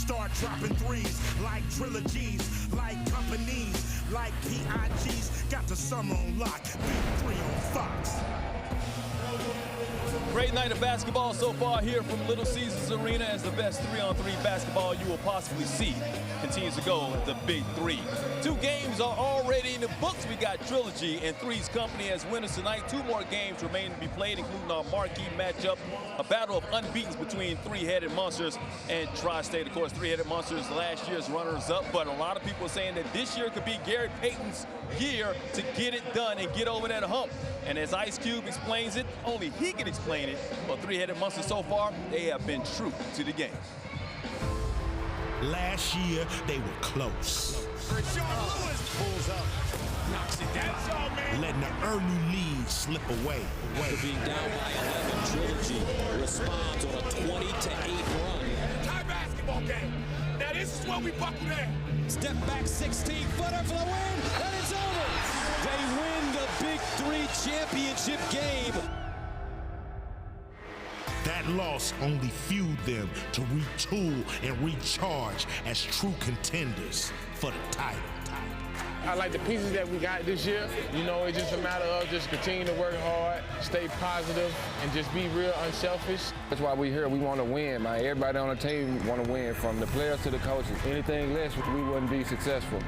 Start dropping threes like trilogies, like companies, like PIGs. Got the summer on lock, Big 3 on Fox. Great night of basketball so far here from Little Caesars Arena as the best 3-on-3 basketball you will possibly see continues to go at the Big 3. 2 games are already in the books. We got Trilogy and Three's Company as winners tonight. 2 more games remain to be played, including our marquee matchup, a battle of unbeatens between Three-Headed Monsters and Tri-State. Of course, Three-Headed Monsters last year's runners-up, but a lot of people are saying that this year could be Gary Payton's year to get it done and get over that hump. And as Ice Cube explains it, only he can explain it. But Three-Headed Monsters so far, they have been true to the game. Last year, they were close. Rashard Lewis pulls up, knocks it down. Letting the early lead slip away. After being down by 11, Trilogy responds on a 20-8 run. Tie basketball game. Now this is where we buckle down. Step back 16-footer for the win, and it's over. They win the Big 3 championship game. That loss only fueled them to retool and recharge as true contenders for the title. I like the pieces that we got this year. You know, it's just a matter of just continuing to work hard, stay positive, and just be real unselfish. That's why we're here. We want to win, man. Everybody on the team want to win, from the players to the coaches. Anything less, we wouldn't be successful.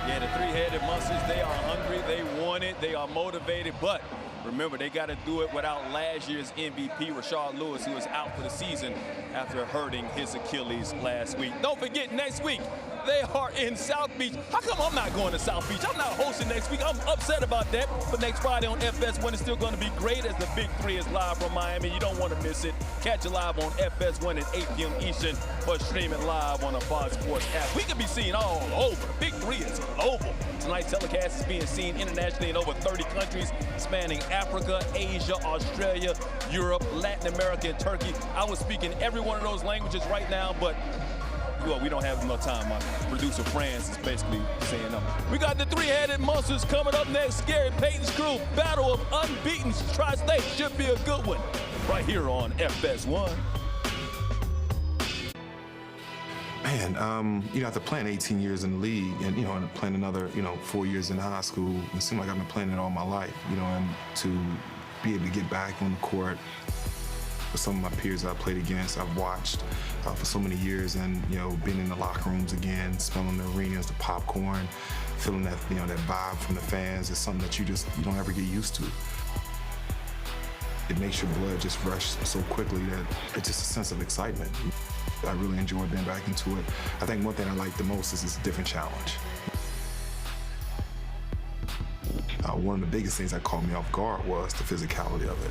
Yeah, the Three-Headed Monsters, they are hungry, they want it, they are motivated, but remember, they got to do it without last year's MVP, Rashard Lewis, who is out for the season after hurting his Achilles last week. Don't forget, next week, they are in South Beach. How come I'm not going to South Beach? I'm not hosting next week. I'm upset about that. But next Friday on FS1 is still going to be great as the Big 3 is live from Miami. You don't want to miss it. Catch it live on FS1 at 8 p.m. Eastern, or stream it live on the Fox Sports app. We can be seen all over. The Big 3 is global. Tonight's telecast is being seen internationally in over 30 countries, spanning Africa, Asia, Australia, Europe, Latin America, and Turkey. I would speak in every one of those languages right now, but well, we don't have enough time. My producer, Franz, is basically saying no. We got the Three-Headed Monsters coming up next. Gary Payton's crew, battle of unbeaten. Tri-State should be a good one right here on FS1. Man, you know, after playing 18 years in the league and, you know, and playing another, 4 years in high school, it seemed like I've been playing it all my life, and to be able to get back on the court with some of my peers that I played against, I've watched for so many years, and, being in the locker rooms again, smelling the arenas, the popcorn, feeling that, that vibe from the fans is something that you don't ever get used to. It makes your blood just rush so quickly that it's just a sense of excitement. I really enjoy being back into it. I think one thing I like the most is this different challenge. One of the biggest things that caught me off guard was the physicality of it.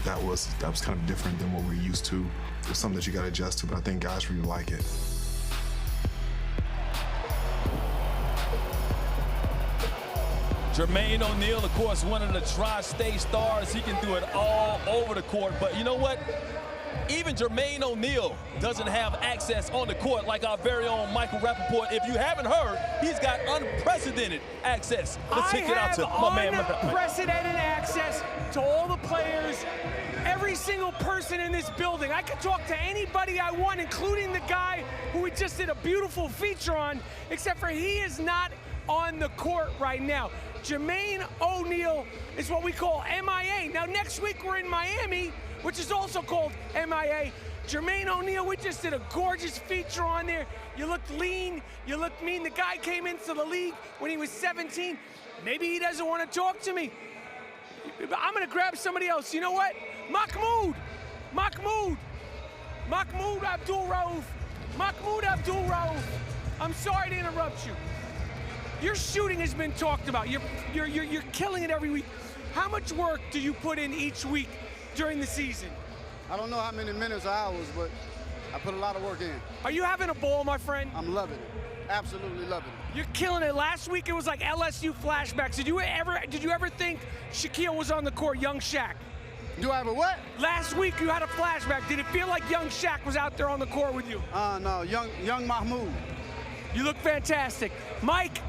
That was kind of different than what we're used to. It's something that you got to adjust to, but I think guys really like it. Jermaine O'Neal, of course, one of the Tri-State stars. He can do it all over the court, but you know what? Even Jermaine O'Neal doesn't have access on the court like our very own Michael Rappaport. If you haven't heard, he's got unprecedented access. Let's take it out to my man. Unprecedented access to all the players, every single person in this building. I could talk to anybody I want, including the guy who we just did a beautiful feature on, except for he is not on the court right now. Jermaine O'Neal is what we call MIA. Now, next week we're in Miami, which is also called MIA. Jermaine O'Neal, we just did a gorgeous feature on there. You looked lean, you looked mean. The guy came into the league when he was 17. Maybe he doesn't want to talk to me. I'm gonna grab somebody else. You know what? Mahmoud Abdul-Rauf. Mahmoud Abdul-Rauf. I'm sorry to interrupt you. Your shooting has been talked about. You're killing it every week. How much work do you put in each week during the season? I don't know how many minutes or hours, but I put a lot of work in. Are you having a ball, my friend? I'm loving it. Absolutely loving it. You're killing it. Last week it was like LSU flashbacks. Did you ever think Shaquille was on the court, young Shaq? Do I have a what? Last week you had a flashback. Did it feel like young Shaq was out there on the court with you? No, young Mahmoud. You look fantastic. Mike.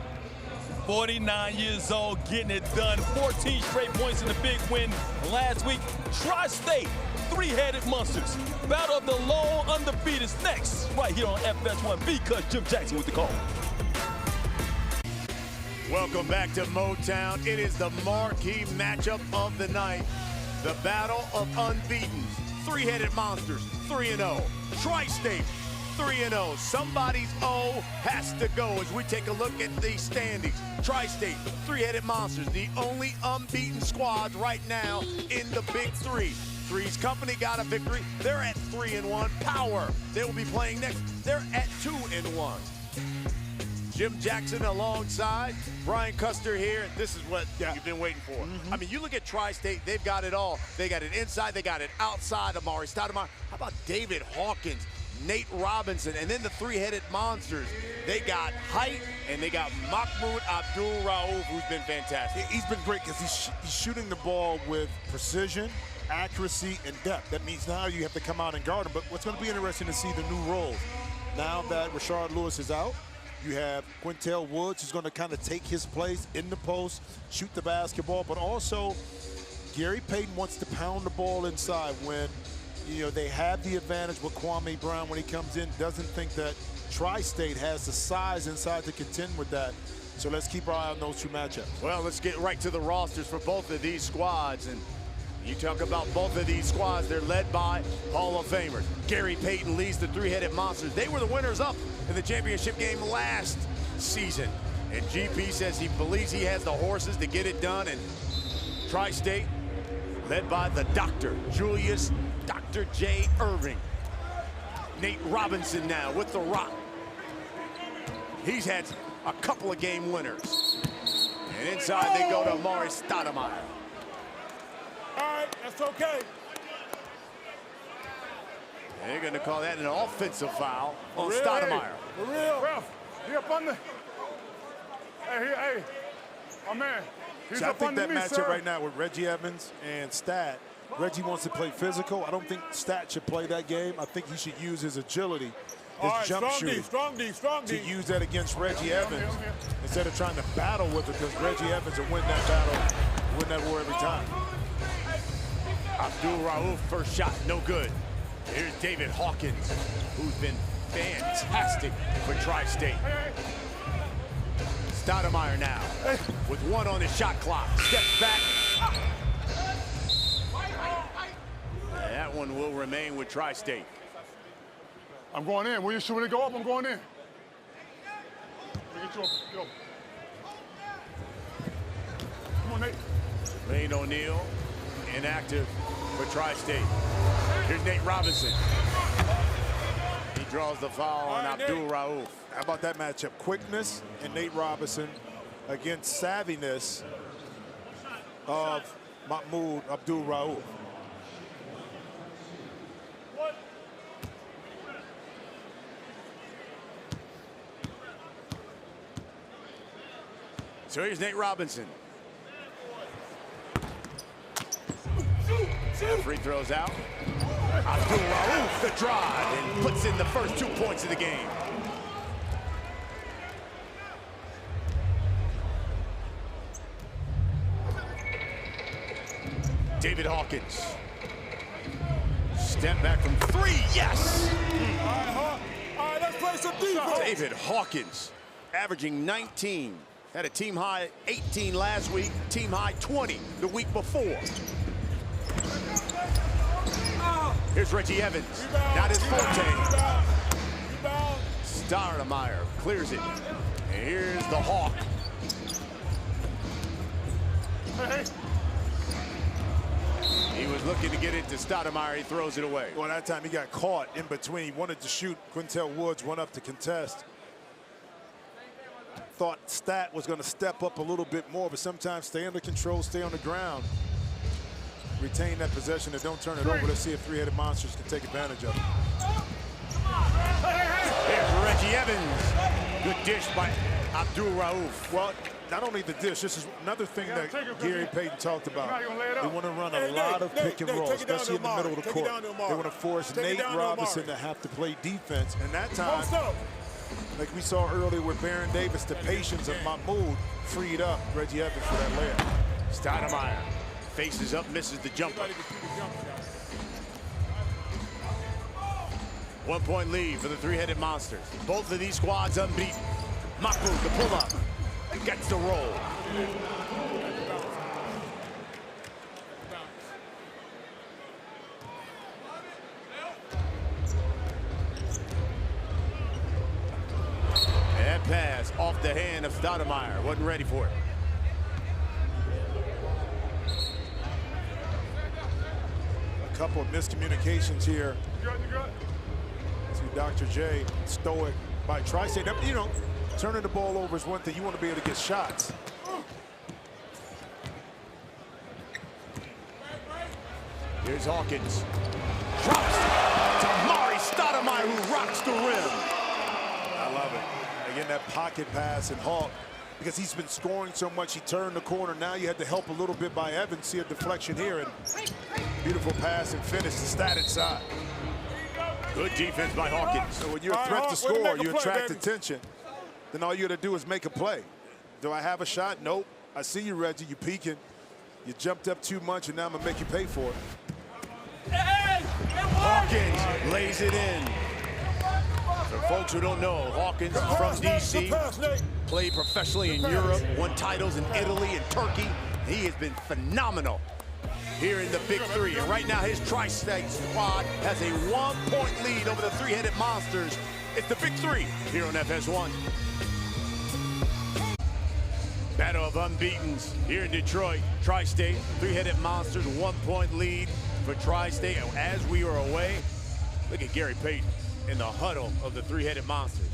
49 years old, getting it done. 14 straight points in the big win last week. Tri-State three-headed monsters. Battle of the lone undefeateds next, right here on FS1 because Jim Jackson with the call. Welcome back to Motown. It is the marquee matchup of the night. The battle of unbeaten. Three-headed monsters, 3-0. Tri-State, 3-0. Somebody's O has to go as we take a look at the standings. Tri-State, three-headed monsters, the only unbeaten squads right now in the Big Three. Three's Company got a victory. They're at 3-1. Power, they will be playing next. They're at 2-1. Jim Jackson alongside Brian Custer here. This is what you've been waiting for. I mean, you look at Tri-State, they've got it all. They got it inside, they got it outside. Amari Stoudemire. How about David Hawkins, Nate Robinson, and then the three-headed monsters. They got height, and they got Mahmoud Abdul-Rauf, who's been fantastic. He's been great because he's shooting the ball with precision, accuracy, and depth. That means now you have to come out and guard him. But what's going to be interesting to see the new roles. Now that Rashard Lewis is out, you have Quintel Woods, who's going to kind of take his place in the post, shoot the basketball, but also Gary Payton wants to pound the ball inside when, you know, they have the advantage with Kwame Brown when he comes in. Doesn't think that Tri-State has the size inside to contend with that. So let's keep our eye on those two matchups. Well, let's get right to the rosters for both of these squads. And you talk about both of these squads, they're led by Hall of Famers. Gary Payton leads the three-headed monsters. They were the winners up in the championship game last season. And GP says he believes he has the horses to get it done. And Tri-State, led by the doctor, Julius Dr. J. Irving. Nate Robinson now with the rock. He's had a couple of game winners. And inside they go to Amari Stoudemire. All right, that's okay. And they're going to call that an offensive foul on Stoudemire. For real. Ralph, he up on the... Hey, my man. He's up on the matchup sir. Right now with Reggie Evans and Stat. Reggie wants to play physical. I don't think Stat should play that game. I think he should use his agility, his jump shooting. Strong D. To use that against Reggie Evans instead of trying to battle with it, because Reggie Evans will win that battle, win that war every time. Abdul-Rauf, first shot, no good. Here's David Hawkins, who's been fantastic for Tri-State. Stoudemire now, with one on the shot clock. Steps back. And that one will remain with Tri-State. I'm going in. When you go up, I'm going in. Get you up. Go. Come on, Nate. Lane O'Neal, inactive for Tri-State. Here's Nate Robinson. He draws the foul on Abdul-Rauf. How about that matchup? Quickness and Nate Robinson against savviness of Mahmoud Abdul-Rauf. So here's Nate Robinson. Free throws out. Abdul-Rauf, the drive, and puts in the first 2 points of the game. David Hawkins. Step back from three, yes! All right, let's play some defense. David Hawkins, averaging 19. Had a team high 18 last week, team high 20 the week before. Here's Reggie Evans, not his forte. Stoudemire clears it. And here's the Hawk. He was looking to get it to Stoudemire, he throws it away. Well, that time he got caught in between. He wanted to shoot. Quintel Woods went up to contest. Thought Stat was going to step up a little bit more, but sometimes stay under control, stay on the ground. Retain that possession and don't turn it over. Let's see if three-headed monsters can take advantage of it. Here's Reggie Evans. Good dish by Abdul-Rauf. Well, not only the dish, this is another thing that Gary Payton talked about. They want to run a lot of pick and roll, especially in the middle of the court. They want to force Nate Robinson to have to play defense. And that time, like we saw earlier with Baron Davis, the patience of Mahmoud freed up Reggie Evans for that layup. Stoudemire faces up, misses the jumper. 1-point lead for the three-headed monsters. Both of these squads unbeaten. Mahmoud, the pull-up, gets the roll. And pass off the hand of Stoudemire. Wasn't ready for it. A couple of miscommunications here. See Dr. J, stoic by Tri-State. You know, turning the ball over is one thing. You want to be able to get shots. Here's Hawkins. Drops to Mari Stoudemire, who rocks the rim. I love it. Again, that pocket pass and Hawk, because he's been scoring so much, he turned the corner. Now you had to help a little bit by Evans. See a deflection here, and beautiful pass and finish to stat inside. Good defense by Hawkins. So when you're a threat to score, you attract attention. Then all you got to do is make a play. Do I have a shot? Nope. I see you, Reggie. You peeking. You jumped up too much, and now I'm going to make you pay for it. Hawkins lays it in. For folks who don't know, Hawkins is from D.C., played professionally in Europe, won titles in Italy and Turkey. He has been phenomenal here in the Big Three. And right now, his Tri-State squad has a 1-point lead over the three-headed monsters. It's the Big Three here on FS1. Battle of unbeatens here in Detroit. Tri-State, three-headed monsters, 1-point lead for Tri-State. As we are away, look at Gary Payton in the huddle of the three-headed monsters.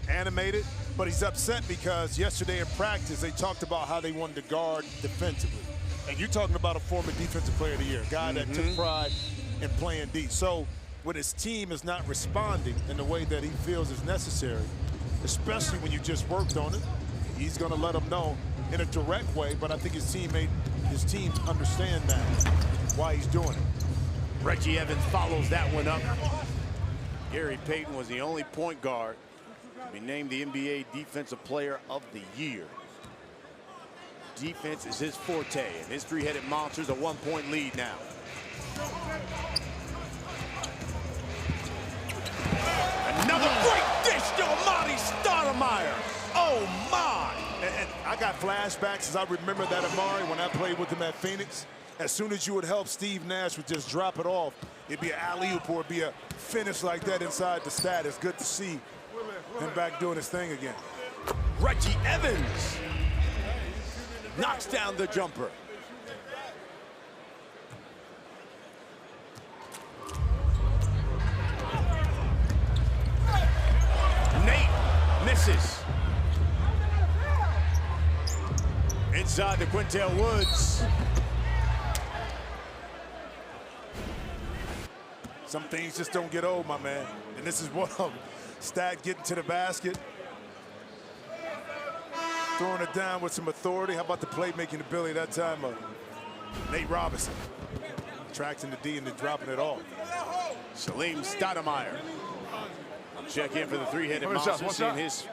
Animated, but he's upset because yesterday in practice, they talked about how they wanted to guard defensively. And you're talking about a former defensive player of the year, a guy that took pride in playing D. So when his team is not responding in the way that he feels is necessary, especially when you just worked on it, he's going to let them know in a direct way, but I think his teams understand that, why he's doing it. Reggie Evans follows that one up. Gary Payton was the only point guard to be named the NBA Defensive Player of the Year. Defense is his forte, and his three-headed monsters a 1-point lead now. Another great dish to Amari Stoudemire. Oh, my. And I got flashbacks as I remember that Amari when I played with him at Phoenix. As soon as you would help, Steve Nash would just drop it off. It'd be an alley-oop or it'd be a finish like that inside the stat. It's good to see him back doing his thing again. Reggie Evans knocks down the jumper. Nate misses. Inside to Quintel Woods. Some things just don't get old, my man. And this is one of them. Stat getting to the basket. Throwing it down with some authority. How about the playmaking ability that time of Nate Robinson? Tracking the D and then dropping it off. Salim Stoudemire. Check in for the three-headed monster, seeing his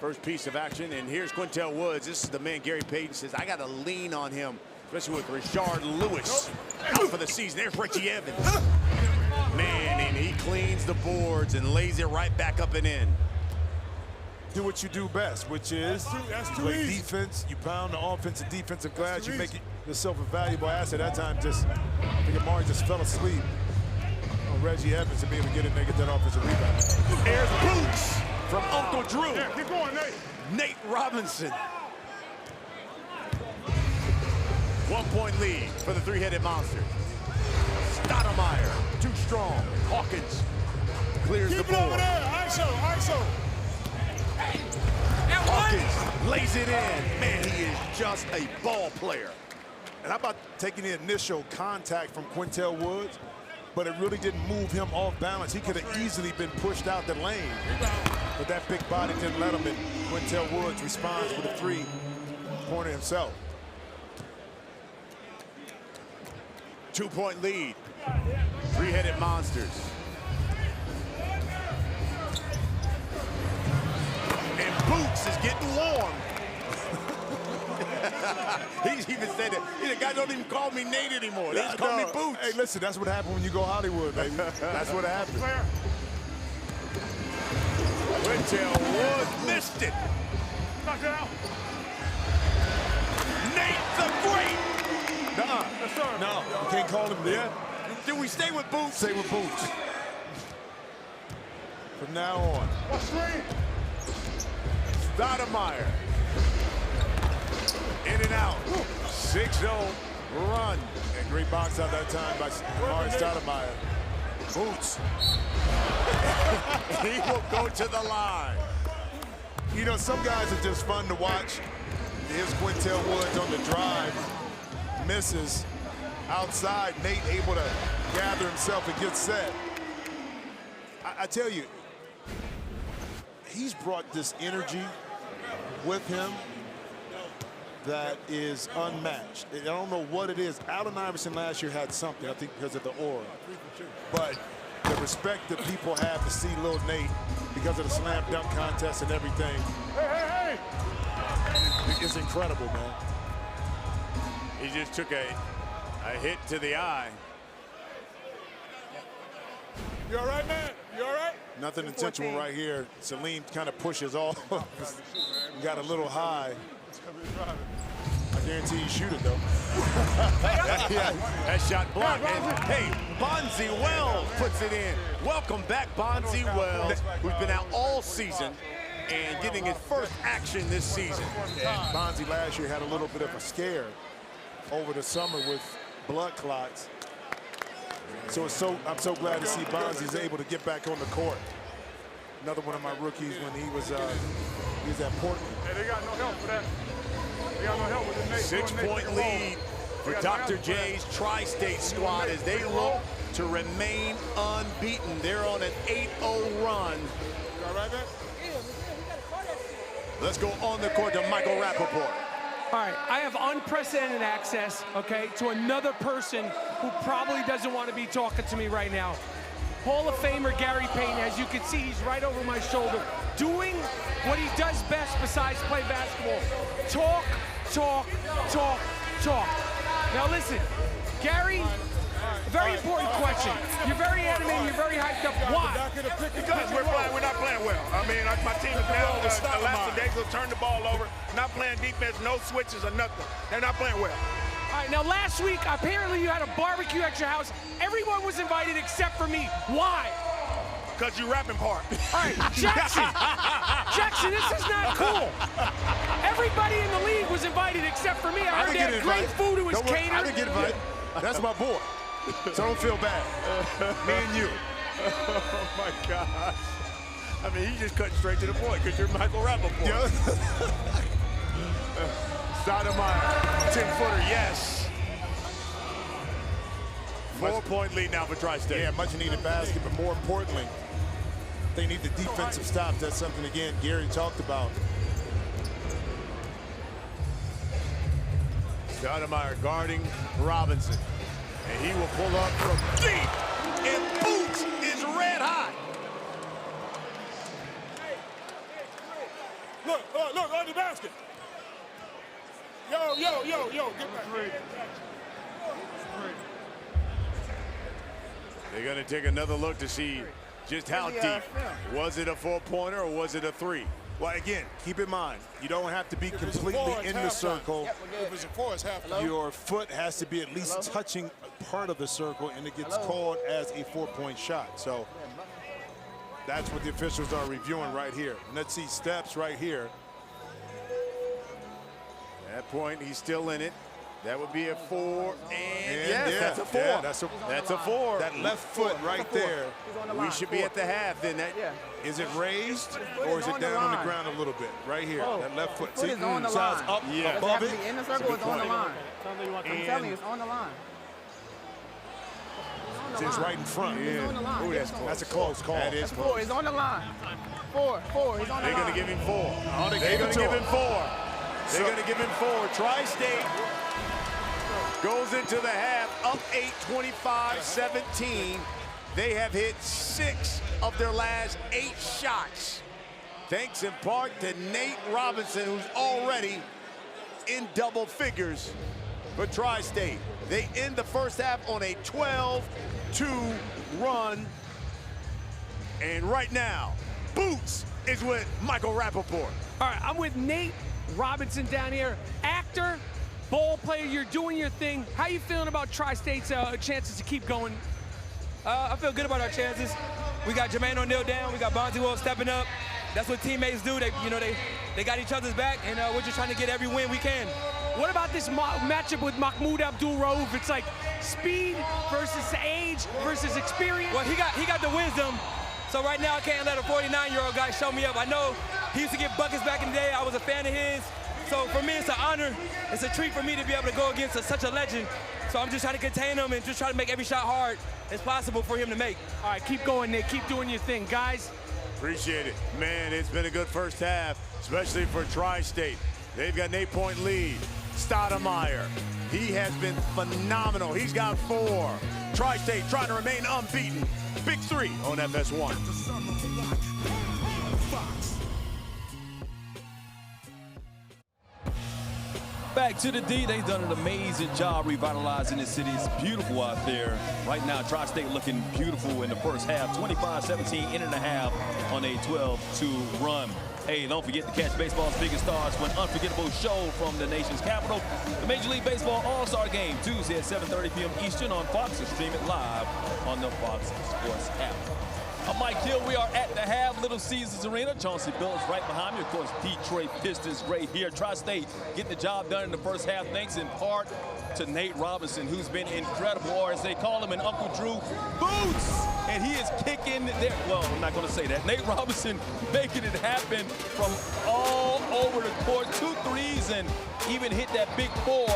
first piece of action. And here's Quintel Woods. This is the man Gary Payton says, I got to lean on him, especially with Rashard Lewis out for the season. There's Reggie Evans. Man, and he cleans the boards and lays it right back up and in. Do what you do best, which is play defense. You pound the offensive defensive glass. You make yourself a valuable asset. That time, I think Amari just fell asleep on Reggie Evans to be able to get in there and get that offensive rebound. There's Boots from Uncle Drew. Yeah, keep going, Nate. Nate Robinson. 1-point lead for the three-headed monster. Stoudemire, too strong. Hawkins clears the board. Over there. ISO. Hawkins lays it in. Man, he is just a ball player. And how about taking the initial contact from Quintel Woods, but it really didn't move him off balance. He could have easily been pushed out the lane, but that big body didn't let him, and Quintel Woods responds with a three-pointer himself. 2-point lead. Three-headed monsters. And Boots is getting warm. He's even said that. The guys don't even call me Nate anymore. They just call me Boots. Hey, listen, that's what happened when you go Hollywood, baby. That's what happened. Quintel Woods missed it. Knockdown. Nate the Great. Nuh-uh. Yes, sir. No, you can't call him Nate. Do we stay with Boots? Stay with Boots. From now on. Stoudemire. In and out. 6-0 run. And great box out that time by Amar'e Stoudemire. Boots. He will go to the line. You know, some guys are just fun to watch. Here's Quintel Woods on the drive. Misses. Outside, Nate able to gather himself and get set. I tell you, he's brought this energy with him that is unmatched. I don't know what it is. Allen Iverson last year had something, I think, because of the aura. But the respect that people have to see Lil Nate because of the slam dunk contest and everything is incredible, man. He just took a hit to the eye. You all right, man? You all right? Nothing intentional right here. Salim kind of pushes off. Got a little high. I guarantee you shoot it, though. That shot blocked. And, hey, Bonzi Wells puts it in. Welcome back, Bonzi Wells, who's been out all season and getting his first action this season. And Bonzi last year had a little bit of a scare over the summer with blood clots. So I'm so glad to see Bonzi's able to get back on the court. Another one of my rookies when he was at Portland. Hey, they got no help for that. They got no help with the Nate. 6-point lead for Dr. J's Tri-State squad as they look to remain unbeaten. They're on an 8-0 run. You all right, man? Let's go on the court to Michael Rappaport. All right, I have unprecedented access, okay, to another person who probably doesn't want to be talking to me right now. Hall of Famer Gary Payton, as you can see, he's right over my shoulder, doing what he does best besides play basketball. Talk, talk, talk, talk. Now listen, Gary, very important question. You're very animated, you're very hyped up. Why? Because we're not playing well. I mean, my team is now lackadaisical, turn the ball over, not playing defense, no switches or nothing. They're not playing well. All right, now last week, apparently you had a barbecue at your house. Everyone was invited except for me. Why? Because you rapping part. All right, Jackson. Jackson, this is not cool. Everybody in the league was invited except for me. I heard they had great food. It was catered. I didn't get invited. That's my boy. So don't feel bad. Me and you. Oh, my gosh. I mean, he just cut straight to the point because you're Michael Rappaport. Yeah. Stoudemire, 10-footer, yes. 4-point lead now for Tri-State. Yeah, much needed basket, but more importantly, they need the defensive stops. That's something, again, Gary talked about. Stoudemire guarding Robinson. And he will pull up from deep. And Boots is red hot. Look, on the basket. Yo, get back. They're going to take another look to see just how deep. Was it a 4-pointer or was it a 3? Well, again, keep in mind, you don't have to be completely in the circle. If it's a 4, it's half. Your foot has to be at least touching part of the circle, and it gets called as a 4-point shot. So that's what the officials are reviewing right here. And let's see steps right here. At that point, he's still in it. That would be a 4, and yes, yeah, that's a 4. Yeah, that's a 4. That left foot right there. We should be at the half then. Is it raised or is it down on the ground a little bit? Right here, that left foot. See, it's on the line. Up above it. In the circle, it's on the line. I'm telling you, it's on the line. It's right in front. It's on the line. Ooh, that's a close call. That is close. 4, it's on the line. 4, he's on the line. They're going to give him 4. They're going to give him 4. They're going to give him 4. Tri-State goes into the half up 8, 25-17. They have hit 6 of their last 8 shots. Thanks in part to Nate Robinson, who's already in double figures for Tri-State. They end the first half on a 12-2 run. And right now, Boots is with Michael Rappaport. All right, I'm with Nate Robinson down here. Actor, ball player, you're doing your thing. How you feeling about Tri-State's chances to keep going? I feel good about our chances. We got Jermaine O'Neal down. We got Bonzi Wells stepping up. That's what teammates do. They got each other's back, and we're just trying to get every win we can. What about this matchup with Mahmoud Abdul-Rauf? It's like speed versus age versus experience. Well, he got the wisdom. So right now, I can't let a 49-year-old guy show me up. I know he used to get buckets back in the day. I was a fan of his. So for me, it's an honor. It's a treat for me to be able to go against such a legend. So I'm just trying to contain him and just try to make every shot hard as possible for him to make. All right, keep going, Nick. Keep doing your thing, guys. Appreciate it. Man, it's been a good first half, especially for Tri-State. They've got an 8-point lead. Stoudemire, he has been phenomenal. He's got 4. Tri-State trying to remain unbeaten. Big 3 on FS1. Back to the D. They've done an amazing job revitalizing the city. It's beautiful out there. Right now, Tri-State looking beautiful in the first half. 25-17 in and a half on a 12-2 run. Hey, don't forget to catch baseball's biggest stars for an unforgettable show from the nation's capital. The Major League Baseball All-Star Game, Tuesday at 7:30 p.m. Eastern on Fox, and stream it live on the Fox Sports app. I'm Mike Hill. We are at the half, Little Caesars Arena. Chauncey Billups right behind me. Of course, Detroit Pistons right here. Tri-State getting the job done in the first half, thanks in part to Nate Robinson, who's been incredible, or as they call him in Uncle Drew, Boots. And he is kicking there. Well, I'm not going to say that. Nate Robinson making it happen from all over the court. 2 threes and even hit that big 4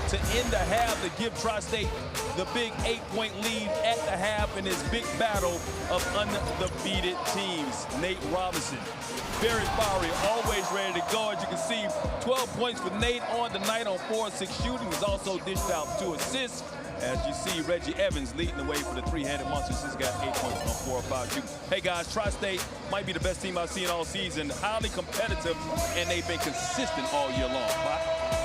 to end the half to give Tri-State the big 8-point lead at the half in this big battle of undefeated teams. Nate Robinson, very fiery, always ready to go. As you can see, 12 points for Nate on the night on 4 of 6 shooting. He's also dished out 2 assists. As you see, Reggie Evans leading the way for the three-handed monsters. He's got 8 points on 4 or 5 shooting. Hey guys, Tri-State might be the best team I've seen all season. Highly competitive, and they've been consistent all year long.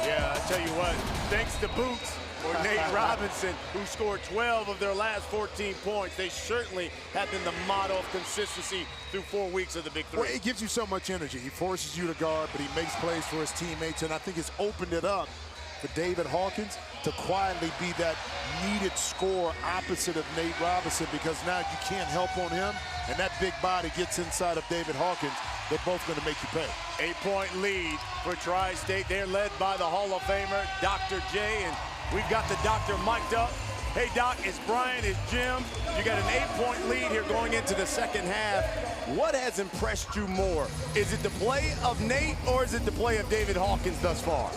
Yeah, I tell you what, thanks to Boots or Nate Robinson, who scored 12 of their last 14 points. They certainly have been the model of consistency through 4 weeks of the Big 3. Well, it gives you so much energy. He forces you to guard, but he makes plays for his teammates, and I think it's opened it up for David Hawkins to quietly be that needed scorer opposite of Nate Robinson, because now you can't help on him, and that big body gets inside of David Hawkins. They're both going to make you pay. 8-point lead for Tri-State. They're led by the Hall of Famer, Dr. J, and we've got the doctor mic'd up. Hey, Doc, it's Brian, it's Jim. You got an 8-point lead here going into the second half. What has impressed you more? Is it the play of Nate, or is it the play of David Hawkins thus far?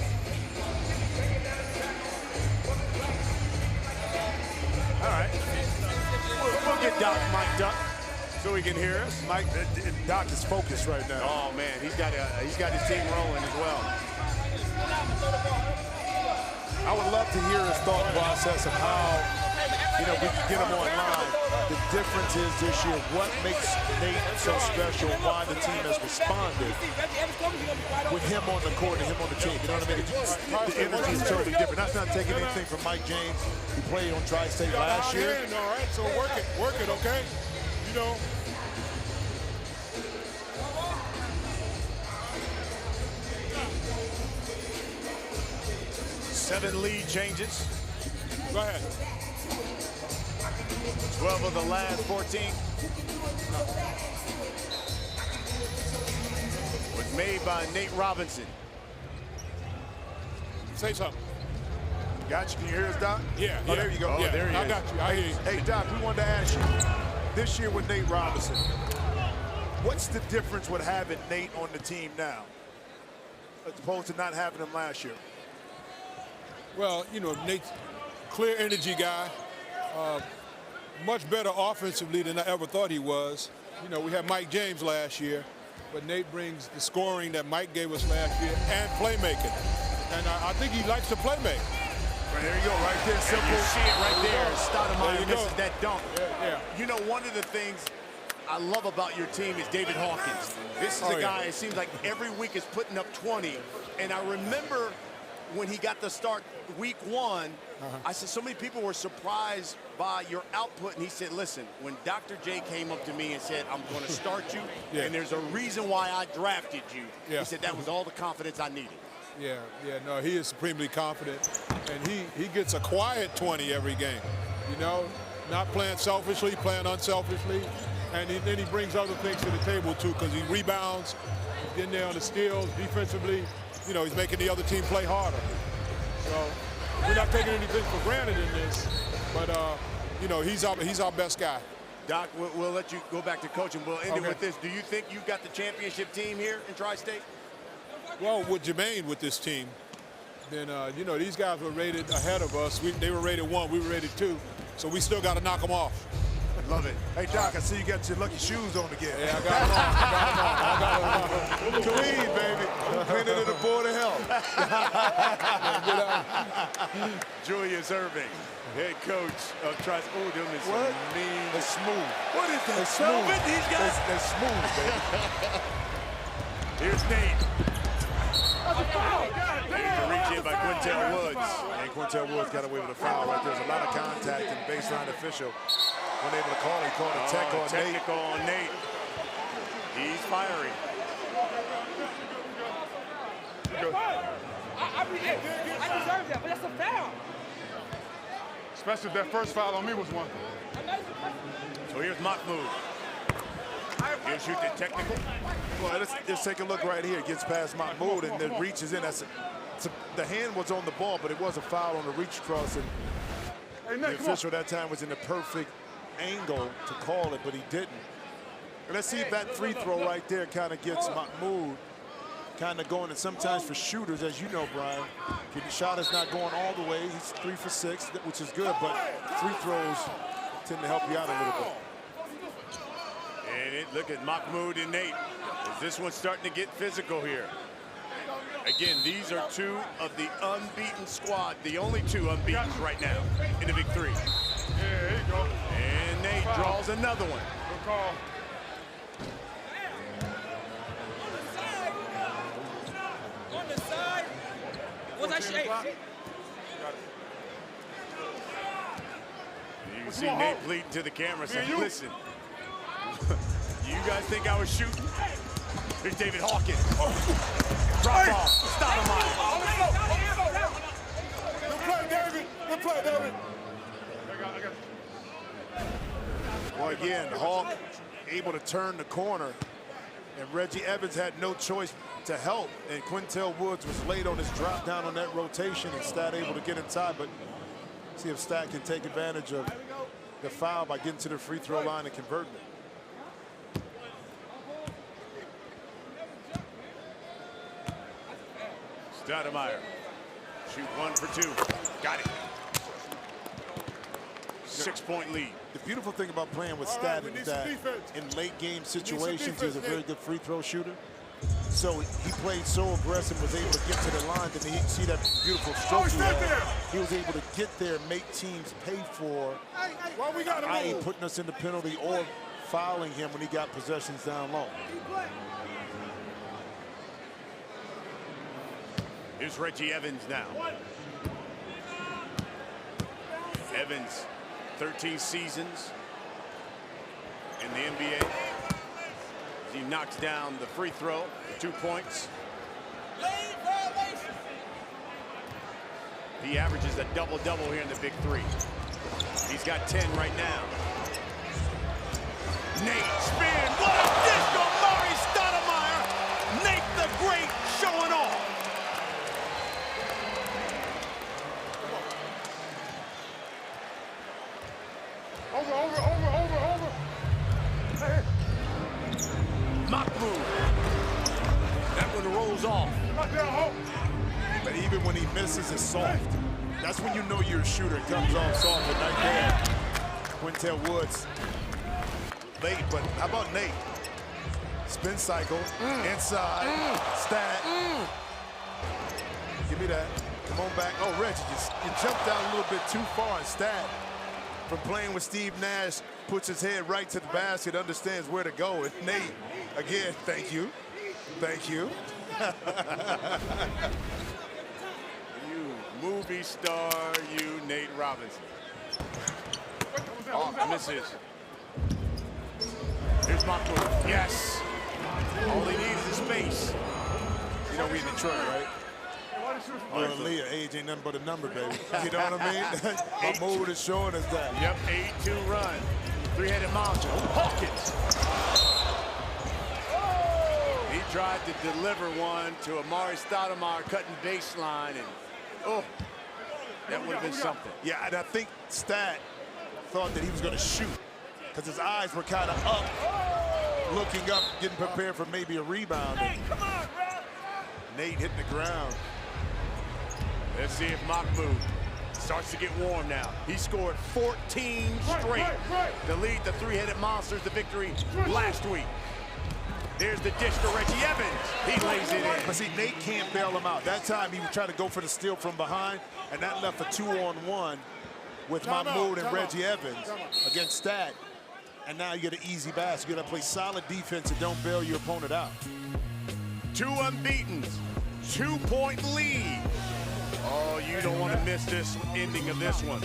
All right. We'll get Doc mic'd up so he can hear us. Mike, Doc is focused right now. Oh man, he's got his team rolling as well. I would love to hear his thought process of how, we can get him online. The difference is this year, what makes Nate so special, why the team has responded with him on the court and him on the team. You know what I mean? The energy is totally different. That's not taking anything from Mike James, who played on Tri-State last year. All right, so work it, okay? You know. Seven lead changes. Go ahead. 12 of the last 14. Was made by Nate Robinson. Say something. Got you. Can you hear us, Doc? Yeah. Oh, there you go. Yeah, Oh, there he is. I got you. I hear you. Hey, Doc, we wanted to ask you, this year with Nate Robinson, what's the difference with having Nate on the team now as opposed to not having him last year? Well, Nate's clear energy guy, much better offensively than I ever thought he was. We had Mike James last year, but Nate brings the scoring that Mike gave us last year and playmaking. And I think he likes to play make. Right, there you go, right there, simple. You see it right there. Stoudemire misses go. that dunk. Yeah. One of the things I love about your team is David Hawkins. This is a guy, it seems like every week is putting up 20. And I remember when he got the start week 1, I said, so many people were surprised by your output. And he said, listen, when Dr. J came up to me and said, I'm going to start you, and there's a reason why I drafted you, he said that was all the confidence I needed. No, he is supremely confident. And he gets a quiet 20 every game, you know, not playing selfishly, playing unselfishly. And then he brings other things to the table, too, because he rebounds, he's getting there on the steals, defensively. You know, he's making the other team play harder. So we're not taking anything for granted in this, but, you know, he's our best guy. Doc, we'll let you go back to coaching. We'll end it with this. Do you think you've got the championship team here in Tri-State? Well, with Jermaine with this team, then, you know, these guys were rated ahead of us. They were rated 1, we were rated 2, so we still got to knock them off. Love it. Hey, Doc, I see you got your lucky shoes on again. Yeah, I got them on. Clean, baby. Cleaner than the board of health. Julius Erving, head coach of Tri-State. Oh, them is what? Mean. They're smooth. What is that? They're smooth. These guys? They're smooth, baby. Here's Nate. To reach in by Quintel Woods. And Quintel Woods got away with a foul right there. There's a lot of contact, and the baseline official wasn't able to call it. He called a tech on Nate. Technical on Nate. He's fiery. I deserve that, but that's a foul. Especially if that first foul on me was one. So here's Mahmoud. He'll shoot the technical. Well, let's take a look right here. Gets past Mahmoud and then reaches in. The hand was on the ball, but it was a foul on the reach cross. And the official that time was in the perfect angle to call it, but he didn't. And let's see if that free throw right there kind of gets Mahmoud kind of going. And sometimes for shooters, as you know, Brian, if the shot is not going all the way, he's 3 for 6, which is good, but free throws tend to help you out a little bit. And look at Mahmoud and Nate. Is this one starting to get physical here? Again, these are 2 of the unbeaten squad, the only 2 unbeaten right now in the Big 3. Yeah, there you go. And Nate draws another one. Good call. On the side. What's that shape? You can see Nate bleeding to the camera saying, listen, you guys think I was shooting? Here's David Hawkins. Drop off. Stoudemire. Good play, David. Good play, David. Well, again, Hawk able to turn the corner, and Reggie Evans had no choice to help, and Quintel Woods was late on his drop down on that rotation, and Stat able to get inside, but see if Stat can take advantage of the foul by getting to the free throw line and converting it. Stoudemire. Shoot 1 for 2. Got it. 6-point lead. The beautiful thing about playing with Stat is that in late game situations, he's a very good free throw shooter. So he played so aggressive, was able to get to the line, and he see that beautiful stroke he was able to get there, make teams pay for, i.e. putting us in the penalty or fouling him when he got possessions down low. Here's Reggie Evans now. Evans, 13 seasons in the NBA. He knocks down the free throw for 2 points. He averages a double-double here in the Big 3. He's got 10 right now. Nate spin. What a disc on Murray Stoudemire. Nate the Great showing off. Over. Hey. Mahmoud. That one rolls off. But even when he misses, it's soft. That's when you know you're a shooter. It comes off soft, but right there, Quintel Woods late, but how about Nate? Spin cycle, inside, Stat. Give me that. Come on back. Oh, Reggie, you jumped down a little bit too far, and Stat, from playing with Steve Nash, puts his head right to the basket, understands where to go. And Nate, again, thank you. Thank you. movie star, you, Nate Robinson. Oh, misses. Here's Mahmoud. Yes. All he needs is space. You know we in Detroit, right? Well, Leah, age ain't nothing but a number, baby. You know what I mean? Mahmoud is showing us that. Yep, 8-2 run. Three-headed monster. Hawkins. He tried to deliver one to Amari Stoudemire cutting baseline, and oh, that would have been something. Yeah, and I think Stat thought that he was going to shoot because his eyes were kind of up, looking up, getting prepared for maybe a rebound. Hey, come on, bro. Nate hitting the ground. Let's see if Mahmoud starts to get warm now. He scored 14 straight to lead the three-headed Monsters to victory last week. There's the dish to Reggie Evans. He lays it in. But see, Nate can't bail him out. That time he was trying to go for the steal from behind, and that left a 2-on-1 with Mahmoud and Reggie Evans against Stat. And now you get an easy basket. You got to play solid defense and don't bail your opponent out. 2 unbeatens, 2-point lead. Oh, you don't want to miss this ending of this one.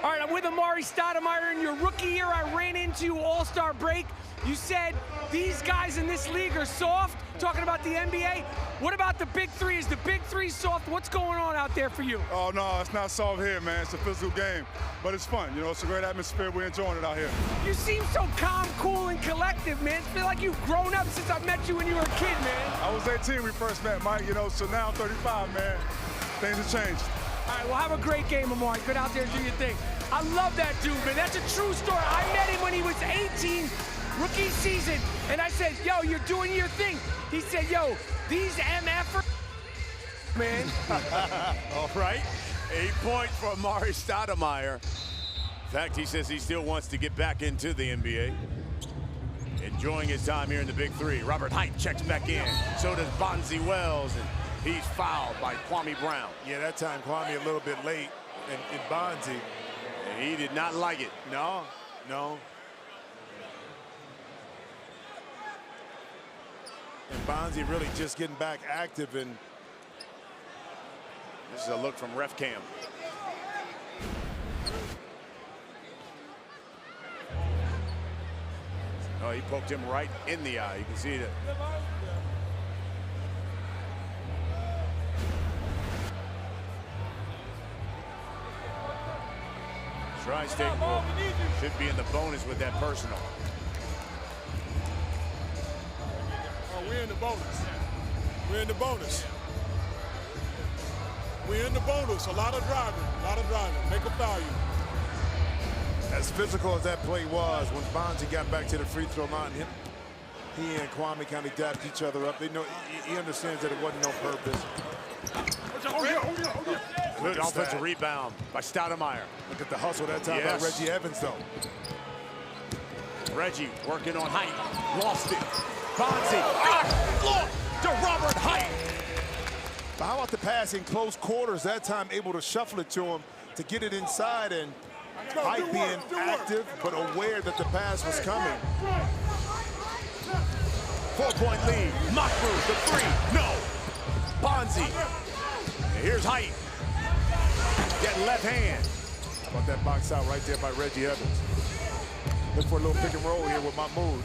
All right, I'm with Amari Stoudemire. In your rookie year, I ran into you All-Star break. You said these guys in this league are soft, talking about the NBA. What about the Big Three? Is the Big Three soft? What's going on out there for you? Oh, no, it's not soft here, man. It's a physical game, but it's fun. You know, it's a great atmosphere. We're enjoying it out here. You seem so calm, cool, and collective, man. It's feel like you've grown up since I met you when you were a kid, man. I was 18 when we first met, Mike, you know, so now I'm 35, man. Things have changed. All right, well, have a great game, Amari. Get out there and do your thing. I love that dude, man. That's a true story. I met him when he was 18, rookie season, and I said, yo, you're doing your thing. He said, yo, these MF'ers, man. All right, 8 points for Amari Stoudemire. In fact, he says he still wants to get back into the NBA. Enjoying his time here in the Big Three. Robert Height checks back in. So does Bonzi Wells, and he's fouled by Kwame Brown. Yeah, that time Kwame a little bit late in Bonzi. And he did not like it. No, no. And Bonzi really just getting back active. And this is a look from Ref Cam. Oh, he poked him right in the eye. You can see that. Tri-State should be in the bonus with that personal. Oh, we're in the bonus. We're in the bonus. We're in the bonus. A lot of driving. Make a foul you. As physical as that play was, when Bonzi got back to the free throw line, he and Kwame kind of dapped each other up. They know he understands that it wasn't no purpose. Good offensive rebound by Stoudemire. Look at the hustle that time by Reggie Evans, though. Reggie working on Height. Lost it. Bonzi. Look to Robert Height. But how about the pass in close quarters? That time able to shuffle it to him to get it inside, and Height being active but aware that the pass was coming. 4-point lead. Mahmoud, the three. No. Bonzi. And here's Height. Getting left hand. How about that box out right there by Reggie Evans? Look for a little pick and roll here with Mahmoud.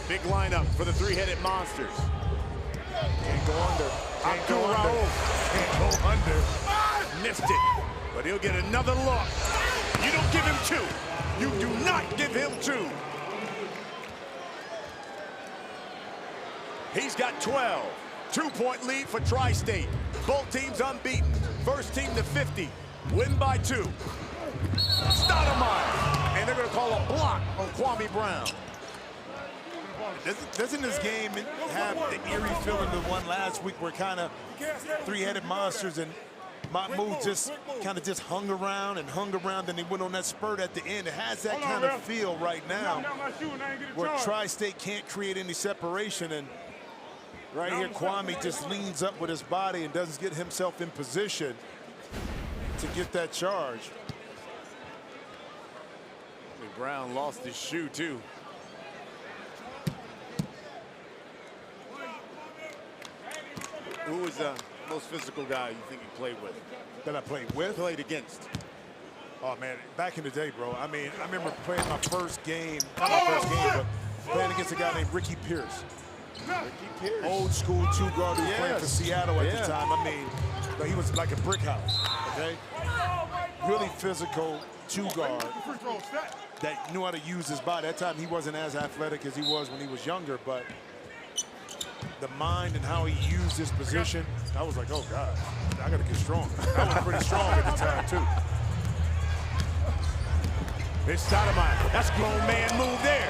Big lineup for the three-headed Monsters. Can't go under. Can't go under. Can't go under. Missed it, but he'll get another look. You don't give him 2. You do not give him 2. He's got 12. 2-point lead for Tri-State. Both teams unbeaten. First team to 50. Win by 2. Stoudemire. And they're going to call a block on Kwame Brown. Doesn't this game have the eerie feeling of the one last week where kind of three-headed monsters and Mahmoud just kind of hung around, then they went on that spurt at the end. It has that kind of feel right now where Tri-State can't create any separation, and right here Kwame just leans up with his body and doesn't get himself in position to get that charge. Brown lost his shoe too. Who was the most physical guy you think you played with? That I played with? Played against? Oh, man, back in the day, bro. I mean, I remember playing my first game, not my first game, but playing against a guy named Ricky Pierce. Ricky Pierce. Old school two-guard who was playing for Seattle at the time. I mean, but he was like a brick house, okay? Really physical two-guard that knew how to use his body. At that time, he wasn't as athletic as he was when he was younger, but the mind and how he used his position, I was like, oh, God, I got to get strong. I was pretty strong at the time, too. It's Stoudemire. That's a grown man move there.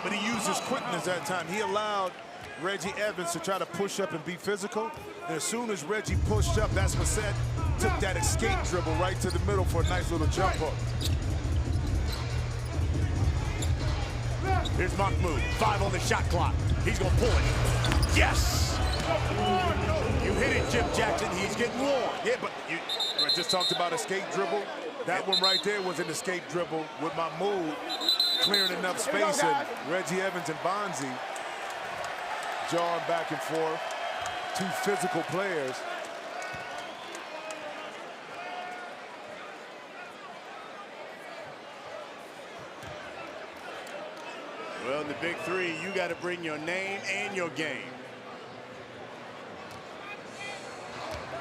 But he used his quickness that time. He allowed Reggie Evans to try to push up and be physical. And as soon as Reggie pushed up, that's what Seth took that escape dribble right to the middle for a nice little jump hook. Here's Mahmoud. 5 on the shot clock. He's going to pull it. Yes! You hit it, Jim Jackson. He's getting warm. Yeah, but I just talked about escape dribble. That one right there was an escape dribble with Mahmoud clearing enough space, and Reggie Evans and Bonzi jawing back and forth. Two physical players. Well, in the big three, you got to bring your name and your game.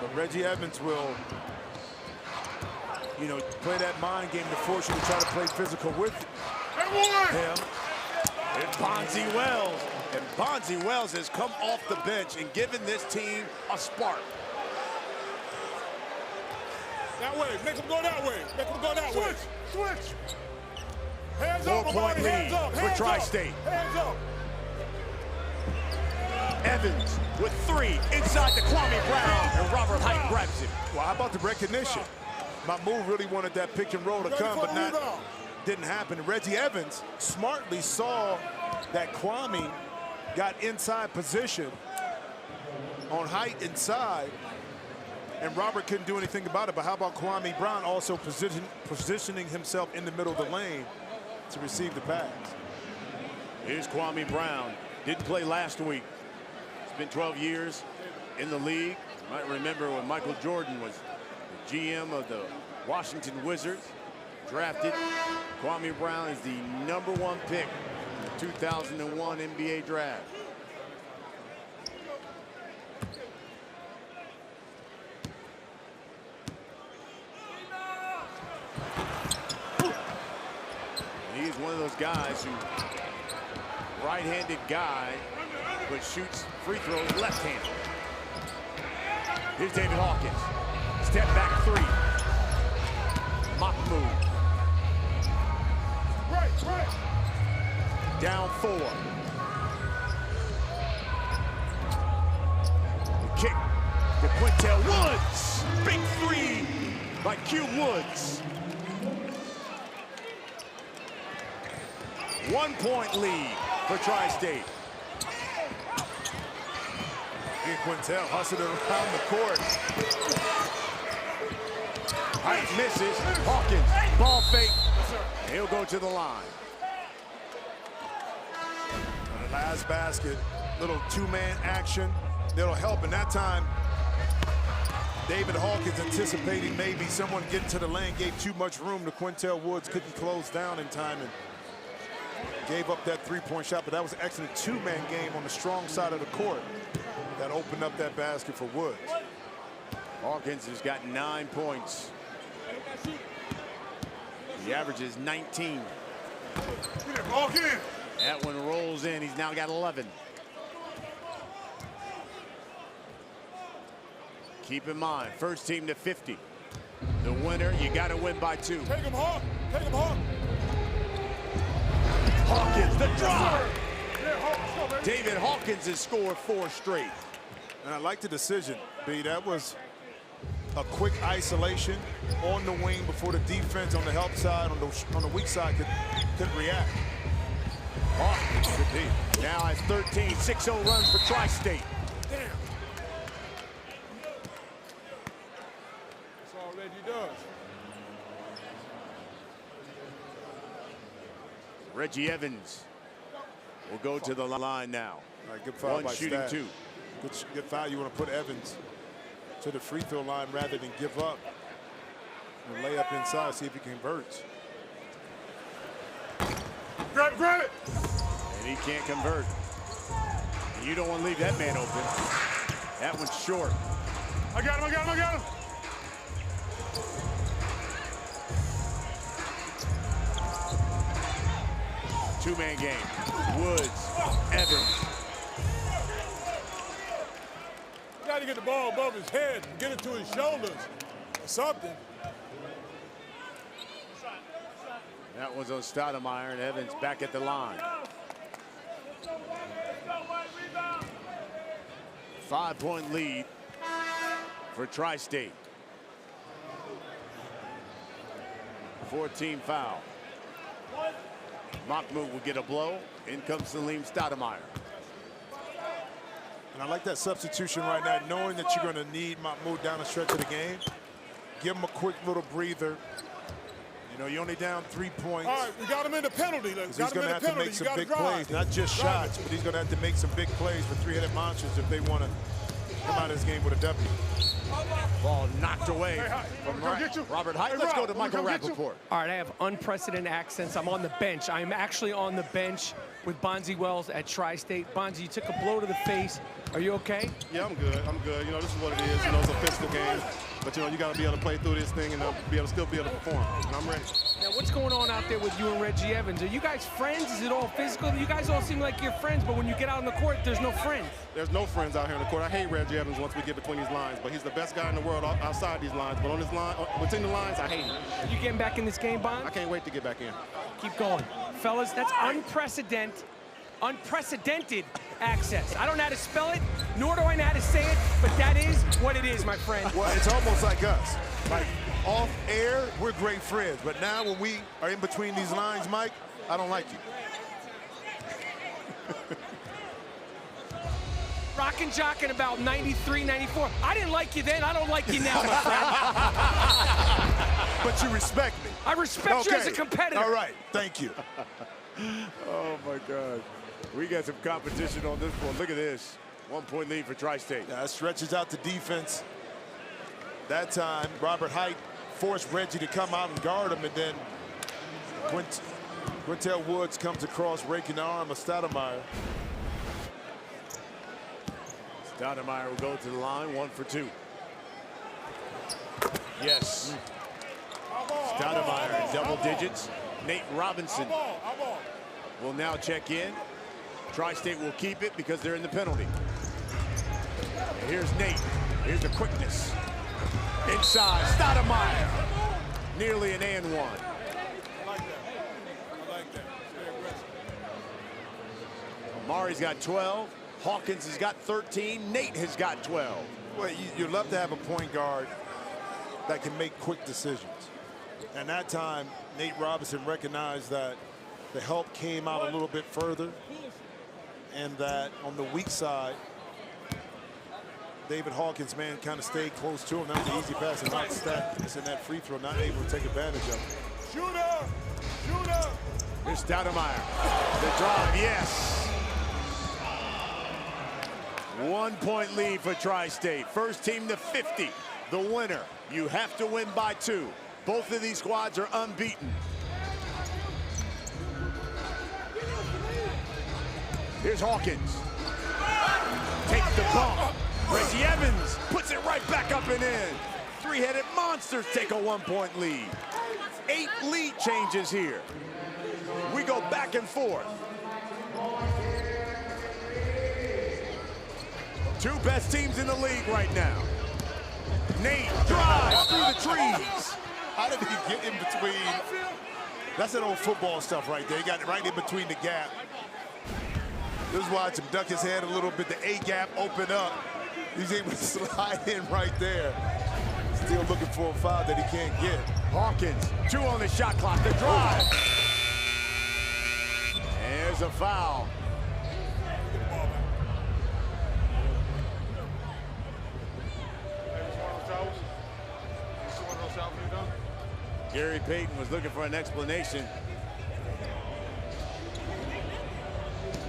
But Reggie Evans will, you know, play that mind game to force you to try to play physical with him. It's Bonzi Wells. And Bonzi Wells has come off the bench and given this team a spark. That way. Make him go that way. Make him go that way. Switch. Hands up, 4-point lead for Tri-State. Hands up. Evans with 3 inside the Kwame Brown, and Robert Height grabs it. Well, how about the recognition? Mahmoud really wanted that pick and roll to come, but didn't happen. Reggie Evans smartly saw that Kwame got inside position on Height inside, and Robert couldn't do anything about it. But how about Kwame Brown also positioning himself in the middle of the lane to receive the pass? Here's Kwame Brown. Didn't play last week. It's been 12 years in the league. You might remember when Michael Jordan was the GM of the Washington Wizards. Drafted. Kwame Brown is the #1 pick in the 2001 NBA draft. He's one of those guys who, right-handed guy, but shoots free throws left-handed. Here's David Hawkins. Step back 3. Mahmoud. Down 4. The kick to Quintel Woods. Big 3 by Q Woods. 1-point lead for Tri-State. Here Quintel hustling around the court. Height misses. Hawkins, ball fake. He'll go to the line. On the last basket, little two-man action. That'll help. And that time, David Hawkins anticipating maybe someone getting to the lane, gave too much room to Quintel Woods, couldn't close down in time, and gave up that three-point shot. But that was an excellent two-man game on the strong side of the court that opened up that basket for Woods. Hawkins has got 9 points. The average is 19. That one rolls in. He's now got 11. Keep in mind, first team to 50. The winner, you got to win by 2. Take him, Hawk. Take him, Hawk. Hawkins, the drive. David Hawkins has scored 4 straight. And I like the decision, B. That was a quick isolation on the wing before the defense on the help side, on the weak side could react. Hawkins could be. Now has 13, 6-0 runs for Tri-State. Damn. That's all Reggie does. Reggie Evans will go to the line now. All right, good foul by shooting Stat. 2. Good foul. You want to put Evans to the free throw line rather than give up and lay up inside, see if he converts. Grab it! And he can't convert. You don't want to leave that man open. That one's short. I got him. Two-man game. Woods, Evans. You got to get the ball above his head and get it to his shoulders or something. That was on Stoudemire, and Evans back at the line. 5-point lead for Tri-State. 14 foul. Mahmoud will get a blow. In comes Salim Stoudemire. And I like that substitution right now, knowing that you're going to need Mahmoud down the stretch of the game. Give him a quick little breather. You know, you're only down 3 points. All right, we got him in the penalty. He's going to have to make some big plays, not just shots, but he's going to have to make some big plays for three-headed monsters if they want to come out of this game with a W. Ball knocked away from Robert Height. Let's go to Michael Rappaport. All right, I have unprecedented accents. I'm on the bench. I'm actually on the bench with Bonzi Wells at Tri-State. Bonzi, you took a blow to the face. Are you okay? Yeah, I'm good. You know, this is what it is. You know, it's a physical game. But, you know, you got to be able to play through this thing and still be able to perform. And I'm ready. Now, what's going on out there with you and Reggie Evans? Are you guys friends? Is it all physical? You guys all seem like you're friends, but when you get out on the court, there's no friends. There's no friends out here on the court. I hate Reggie Evans once we get between these lines, but he's the best guy in the world outside these lines. But on this line, between the lines, I hate him. Are you getting back in this game, Bond? I can't wait to get back in. Keep going. Fellas, that's unprecedented access. I don't know how to spell it, nor do I know how to say it, but that is what it is, my friend. Well, it's almost like us. Like, off air, we're great friends. But now when we are in between these lines, Mike, I don't like you. Rockin' jockin' about 93, 94. I didn't like you then, I don't like you now, my friend. But you respect me. I respect you as a competitor. All right, thank you. Oh, my God. We got some competition on this one. Look at this. 1-point lead for Tri-State. That stretches out the defense. That time, Robert Height forced Reggie to come out and guard him, and then Quintel Woods comes across, raking the arm of Stoudemire. Stoudemire will go to the line, 1 for 2. Yes. Stoudemire in double digits. Nate Robinson will now check in. Tri-State will keep it because they're in the penalty. And here's Nate. Here's the quickness. Inside, Stoudemire. Nearly an and one. I like that. Very aggressive. Amari's got 12. Hawkins has got 13. Nate has got 12. Well, you'd love to have a point guard that can make quick decisions. And that time, Nate Robinson recognized that the help came out a little bit further, and that on the weak side, David Hawkins' man kind of stayed close to him. That was an easy pass, and not missing that free throw, not able to take advantage of it. Shooter! Here's Stoudemire. The drive, yes. 1-point lead for Tri-State. First team to 50. The winner. You have to win by 2. Both of these squads are unbeaten. Here's Hawkins. Takes the bump. Reggie Evans puts it right back up and in. Three-headed monsters take a 1-point lead. 8 lead changes here. We go back and forth. 2 best teams in the league right now. Nate drives through the trees. How did he get in between? That's that old football stuff right there. He got it right in between the gap. Just watch him duck his head a little bit. The A gap open up. He's able to slide in right there. Still looking for a foul that he can't get. Hawkins, 2 on the shot clock. The drive. There's a foul. Gary Payton was looking for an explanation.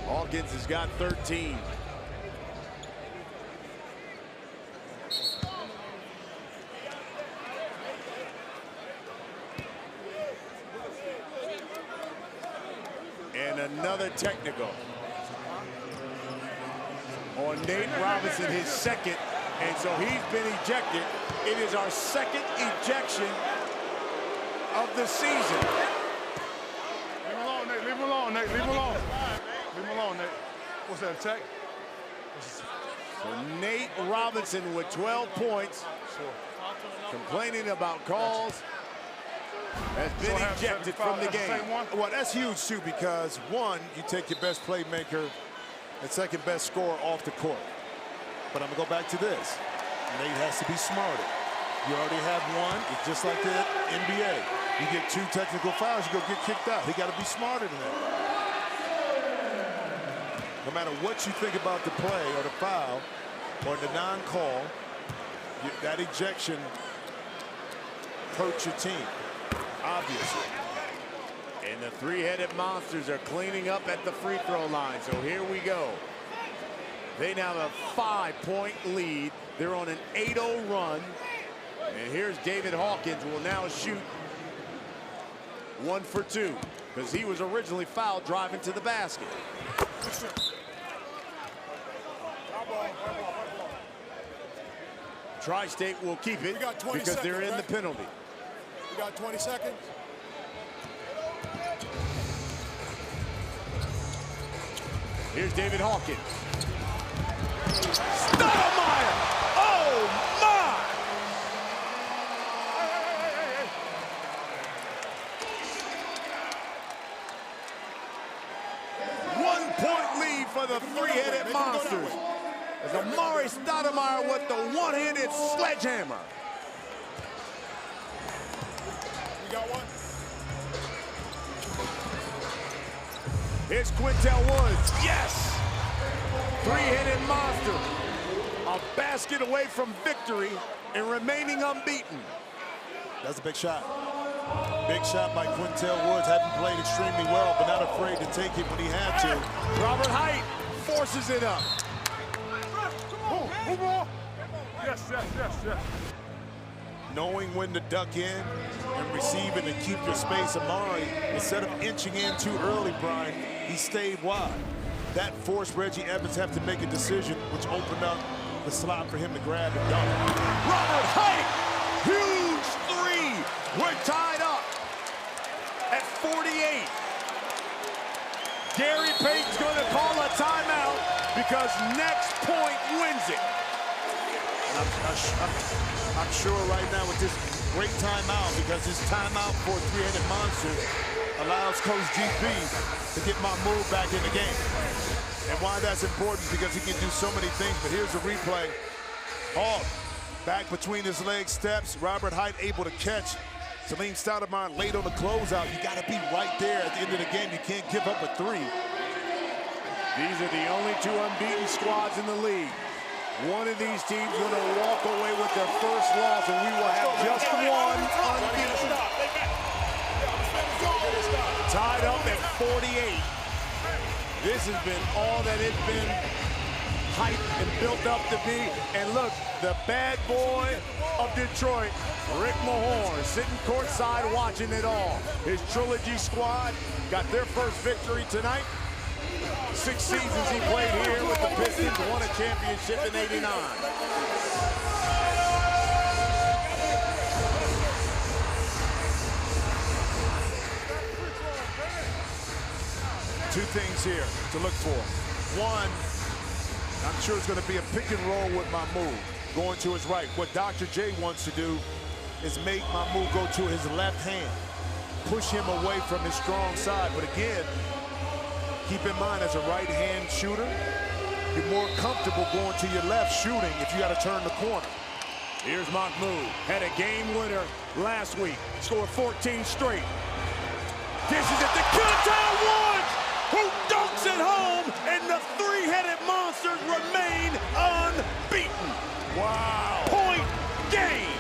Hawkins has got 13. And another technical on Nate Robinson, his second. And so he's been ejected. It is our second ejection of the season. Leave him alone, Nate. Leave him alone, Nate. Leave him alone. Leave him alone, Nate. What's that, tech? So Nate Robinson with 12 points, complaining about calls, has been ejected from the game. Well, that's huge, too, because, one, you take your best playmaker and second best scorer off the court. But I'm going to go back to this. Nate has to be smarter. You already have one. It's just like the NBA. You get 2 technical fouls, you go get kicked out. He got to be smarter than that. No matter what you think about the play or the foul or the non-call, that ejection hurts your team, obviously. And the three-headed monsters are cleaning up at the free throw line. So here we go. They now have a 5-point lead. They're on an 8-0 run. And here's David Hawkins, who will now shoot 1 for 2, because he was originally fouled driving to the basket. Tri-State will keep it because they're in the penalty. We got 20 seconds. Here's David Hawkins. Stoudemire! Oh, my! One-point lead for the three-headed monsters. As Amar'e Stoudemire with the one-handed sledgehammer. We got one. Here's Quintel Woods. Yes! Three-headed monster. A basket away from victory and remaining unbeaten. That's a big shot. Big shot by Quintel Woods. Hadn't played extremely well, but not afraid to take it when he had to. Robert Height forces it up. Move on. Yes, yes, yes, yes. Knowing when to duck in and receive it and keep your space, Amar'e, instead of inching in too early, Brian, he stayed wide. That forced Reggie Evans have to make a decision, which opened up the slot for him to grab and dunk. Robert Height, huge three. We're tied up at 48. Gary Payton's going to call a timeout because next point wins it. I'm sure right now with this great timeout, because this timeout for three-headed monsters allows Coach GP to get Mahmoud back in the game. And why that's important is because he can do so many things, but here's a replay. Hawk back between his leg steps. Robert Height able to catch. Salim Stoudemire late on the closeout. You got to be right there at the end of the game. You can't give up a three. These are the only 2 unbeaten squads in the league. One of these teams going to walk away with their first loss, and we will have just one unbeaten. Tied up at 48. This has been all that it's been hyped and built up to be. And look, the bad boy of Detroit, Rick Mahorn, sitting courtside watching it all. His Trilogy squad got their first victory tonight. 6 seasons he played here with the Pistons, won a championship in '89. Two things here to look for. One, I'm sure it's going to be a pick and roll with Mahmoud going to his right. What Dr. J wants to do is make Mahmoud go to his left hand, push him away from his strong side. But again, keep in mind, as a right-hand shooter, you're more comfortable going to your left shooting if you got to turn the corner. Here's Mahmoud. Had a game winner last week. Scored 14 straight. Dishes it to Quintel Woods, who dunks it home, and the three-headed monsters remain unbeaten. Wow. Point game.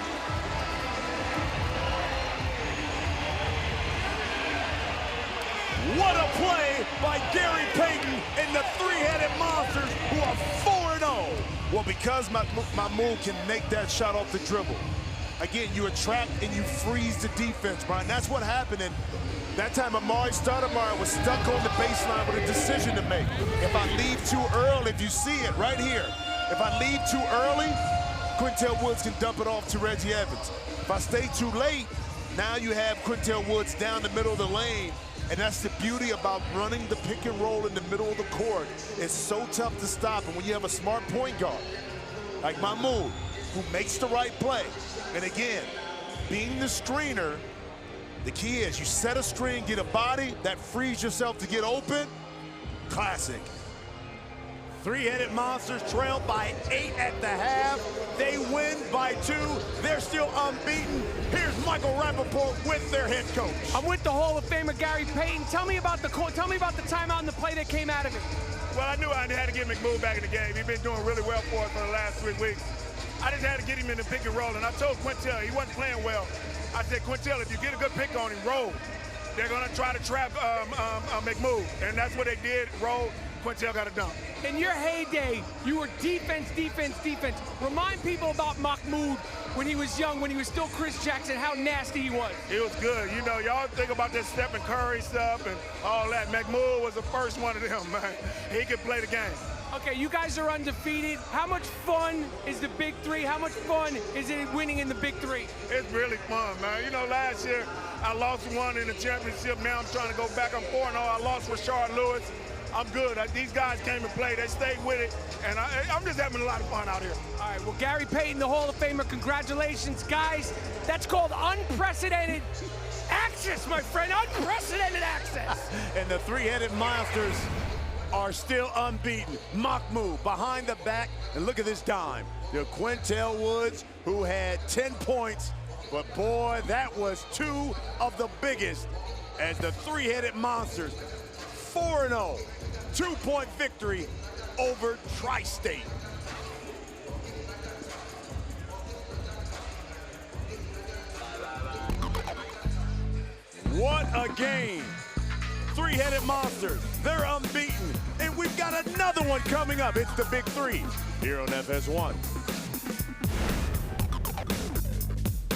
What a play by Gary Payton and the three-headed monsters, who are 4-0. Well, because Mahmoud can make that shot off the dribble, again, you attract and you freeze the defense, Brian. That's what happened. And that time, Amari Stoudemire was stuck on the baseline with a decision to make. If I leave too early, if you see it right here, if I leave too early, Quintel Woods can dump it off to Reggie Evans. If I stay too late, now you have Quintel Woods down the middle of the lane. And that's the beauty about running the pick and roll in the middle of the court. It's so tough to stop. And when you have a smart point guard like Mahmoud, who makes the right play, and again, being the screener, the key is you set a screen, get a body, that frees yourself to get open. Classic. Three-headed Monsters trail by 8 at the half. They win by 2. They're still unbeaten. Here's Michael Rappaport with their head coach. I'm with the Hall of Famer Gary Payton. Tell me about the timeout and the play that came out of it. Well, I knew I had to get McMoon back in the game. He's been doing really well for us for the last 3 weeks. I just had to get him in the pick and roll, and I told Quintel he wasn't playing well. I said, Quintel, if you get a good pick on him, roll. They're going to try to trap McMoon, and that's what they did, roll. Quintel got a dunk. In your heyday, you were defense, defense, defense. Remind people about Mahmoud when he was young, when he was still Chris Jackson, how nasty he was. He was good. You know, y'all think about this Stephen Curry stuff and all that. McMoon was the first one of them, man. He could play the game. Okay, you guys are undefeated. How much fun is the Big Three? How much fun is it winning in the Big Three? It's really fun, man. You know, last year I lost one in the championship. Now I'm trying to go back. I'm 4-0. I lost Rashard Lewis. I'm good. These guys came and played. They stayed with it, and I'm just having a lot of fun out here. All right, well, Gary Payton, the Hall of Famer, congratulations. Guys, that's called unprecedented access, my friend, unprecedented access. And the three-headed Monsters are still unbeaten. Mahmoud behind the back, and look at this dime. To Quintel Woods, who had 10 points, but boy, that was 2 of the biggest as the three-headed Monsters 4-0. 2-point victory over Tri-State. What a game. Three-headed Monsters, they're unbeaten. And we've got another one coming up. It's the Big Three here on FS1.